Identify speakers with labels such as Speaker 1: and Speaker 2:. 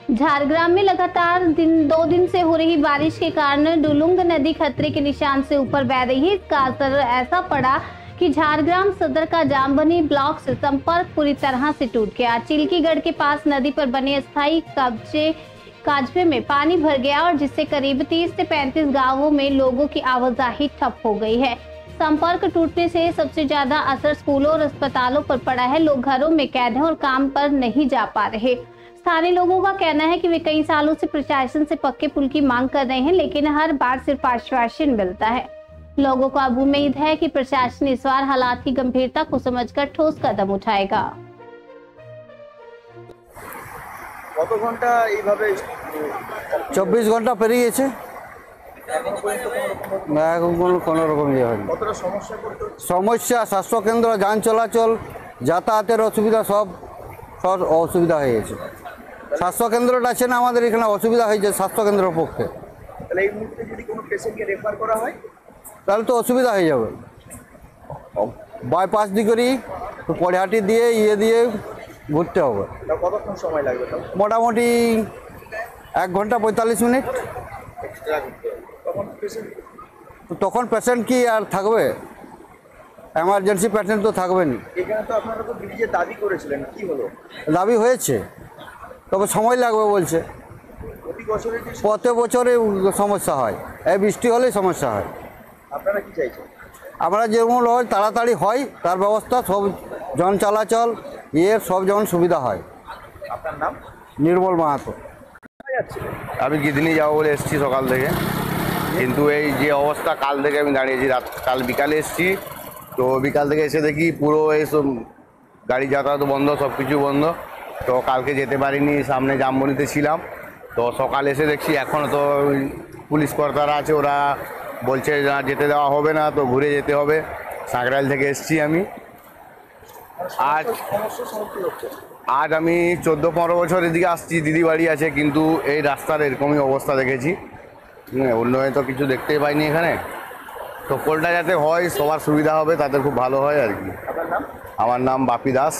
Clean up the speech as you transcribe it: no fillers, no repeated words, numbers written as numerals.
Speaker 1: झारग्राम में लगातार दो दिन से हो रही बारिश के कारण डुलुंग नदी खतरे के निशान से ऊपर बह रही है। इसका असर ऐसा पड़ा कि झारग्राम सदर का जामबनी ब्लॉक से संपर्क पूरी तरह से टूट गया। चिल्कीगढ़ के पास नदी पर बने अस्थायी काजबे में पानी भर गया और जिससे करीब 30 से 35 गांवों में लोगों की आवाजाही ठप हो गई है। संपर्क टूटने से सबसे ज्यादा असर स्कूलों और अस्पतालों पर पड़ा है। लोग घरों में कैद हैं और काम पर नहीं जा पा रहे। स्थानीय लोगों का कहना है कि वे कई सालों से प्रशासन से पक्के पुल की मांग कर रहे हैं, लेकिन हर बार सिर्फ आश्वासन मिलता है। लोगों को अब उम्मीद है कि प्रशासन इस बार हालात की गंभीरता को समझकर ठोस कदम उठाएगा।
Speaker 2: কত ঘন্টা এইভাবে
Speaker 3: 24 ঘন্টা পেরিয়ে গেছে, না এখন কোনো রকম ইয়ে হয়নি।
Speaker 2: কতটা সমস্যা করতে
Speaker 3: সমস্যা স্বাস্থ্যকেন্দ্র, যান চলাচল, যাতায়াতের অসুবিধা, সব অসুবিধা হয়ে গেছে। স্বাস্থ্যকেন্দ্রটা আছে না আমাদের এখানে, অসুবিধা হয়েছে স্বাস্থ্যকেন্দ্রের পক্ষে।
Speaker 2: তাহলে এই মুহূর্তে যদি কোনো পেশেন্টকে রেফার করা হয়
Speaker 3: তাহলে তো অসুবিধা হয়ে যাবে। বাইপাস দিয়ে করি পড়েহাটি দিয়ে দিয়ে ঘুরতে হবে।
Speaker 2: কতক্ষণ সময় লাগবে?
Speaker 3: মোটামুটি 1 ঘন্টা 45 মিনিট। তখন পেশেন্ট কি আর থাকবে? এমার্জেন্সি পেশেন্ট তো থাকবে না।
Speaker 2: এখানে তো আপনারা তো ব্রিজের দাবি করেছিলেন, কি হলো?
Speaker 3: দাবি হয়েছে, তবে সময় লাগবে বলছে। প্রতি বছরে সমস্যা হয়, এই বৃষ্টি হলেই সমস্যা হয়।
Speaker 2: আপনারা কি চাইছেন?
Speaker 3: আমরা যেমন হয় তাড়াতাড়ি হয় তার ব্যবস্থা, সব জন চলাচল সব যেমন সুবিধা হয়।
Speaker 2: আপনার নাম?
Speaker 3: নির্মল মাহাতো।
Speaker 4: আমি গিদিনি যাবো বলে এসেছি সকাল থেকে, কিন্তু এই যে অবস্থা কাল থেকে আমি দাঁড়িয়েছি, কাল বিকালে এসেছি, তো বিকাল থেকে এসে দেখি পুরো এইসব গাড়ি যাতায়াত বন্ধ, সব কিছু বন্ধ। তো কালকে যেতে পারিনি, সামনে জামবনিতে ছিলাম। তো সকালে এসে দেখছি এখনও তো পুলিশ কর্তারা আছে, ওরা বলছে না যেতে দেওয়া হবে না, তো ঘুরে যেতে হবে। সাঁকরাইল থেকে এসেছি আমি। আজ আমি 14-15 বছর এদিকে আসছি, দিদি বাড়ি আছে, কিন্তু এই রাস্তার এরকমই অবস্থা দেখেছি। উন্নয়ন তো কিছু দেখতেই পাইনি এখানে। তো পোলটা যাতে হয়, সবার সুবিধা হবে, তাদের খুব ভালো হয় আর কি। আমার নাম বাপি দাস।